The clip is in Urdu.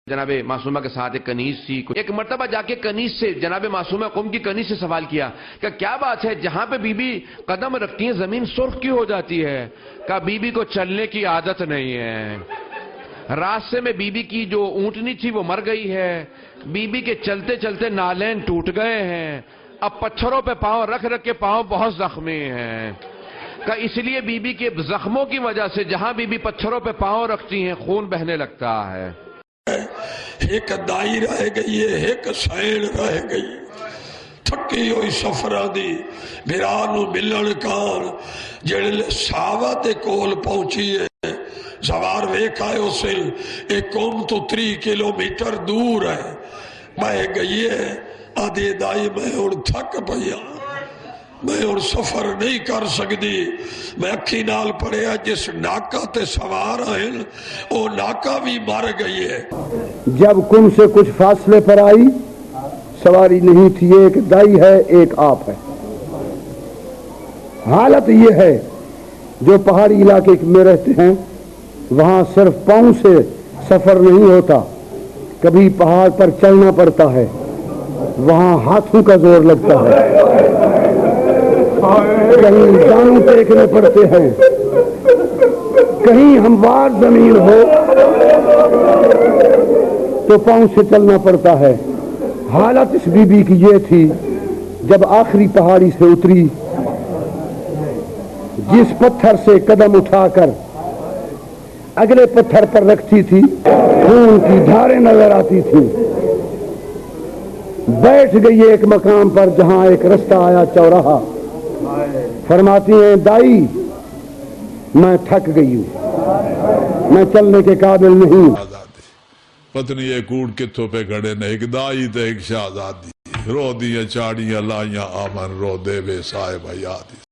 جناب معصومہ کے ساتھ ایک کنیز تھی. ایک مرتبہ جا کے کنیز سے جناب معصومہ قوم کی کنیز سے سوال کیا کہ کیا بات ہے جہاں پہ بی بی قدم رکھتی ہیں زمین سرخ کیوں ہو جاتی ہے؟ کہا بی بی کو چلنے کی عادت نہیں ہے. راستے میں بی بی کی جو اونٹنی تھی وہ مر گئی ہے. بی بی کے چلتے چلتے نالین ٹوٹ گئے ہیں. اب پتھروں پہ پاؤں رکھ رکھ کے پاؤں بہت زخمی ہیں. کہ اس لیے بی بی کے زخموں کی وجہ سے جہاں بی بی پتھروں پہ پاؤں رکھتی ہیں خون بہنے لگتا ہے. ایک دائی رہ گئی ہے، ایک سین رہ گئی. تھکی ہوئی سفرہ دی بھرانو ملن کان جڑے ساوا دے کول پہنچی ہے. سوار ویکھا ہے اسے ایک قوم تو 3 کلومیٹر دور ہے. میں گئی ہے آدھے دائی میں اور تھک پیا، میں اور سفر نہیں کر سکتی. میں اکھی نال پڑھیا جس ناکہ تے سوار ہیں وہ ناکہ بھی مر گئی ہے. جب کم سے کچھ فاصلے پر آئی سواری نہیں تھی، ایک دائی ہے ایک آپ ہے. حالت یہ ہے جو پہاڑی علاقے میں رہتے ہیں وہاں صرف پاؤں سے سفر نہیں ہوتا، کبھی پہاڑ پر چلنا پڑتا ہے، وہاں ہاتھوں کا زور لگتا ہے، کہیں جانوں ٹیکنے پڑتے ہیں، کہیں ہموار زمین ہو تو پاؤں سے چلنا پڑتا ہے. حالت اس بی بی کی یہ تھی جب آخری پہاڑی سے اتری، جس پتھر سے قدم اٹھا کر اگلے پتھر پر رکھتی تھی خون کی دھاریں نظر آتی تھی. بیٹھ گئی ایک مقام پر جہاں ایک رستہ آیا چوراہا. فرماتی ہیں دائی میں تھک گئی ہوں، میں چلنے کے قابل نہیں. پتنی ایک اونٹ کتھوں پہ کھڑے نے ایک دائی تے ایک شہزادی، رو دیاں چاڑیاں لائیاں آمن رو دے وے صاحب یادی.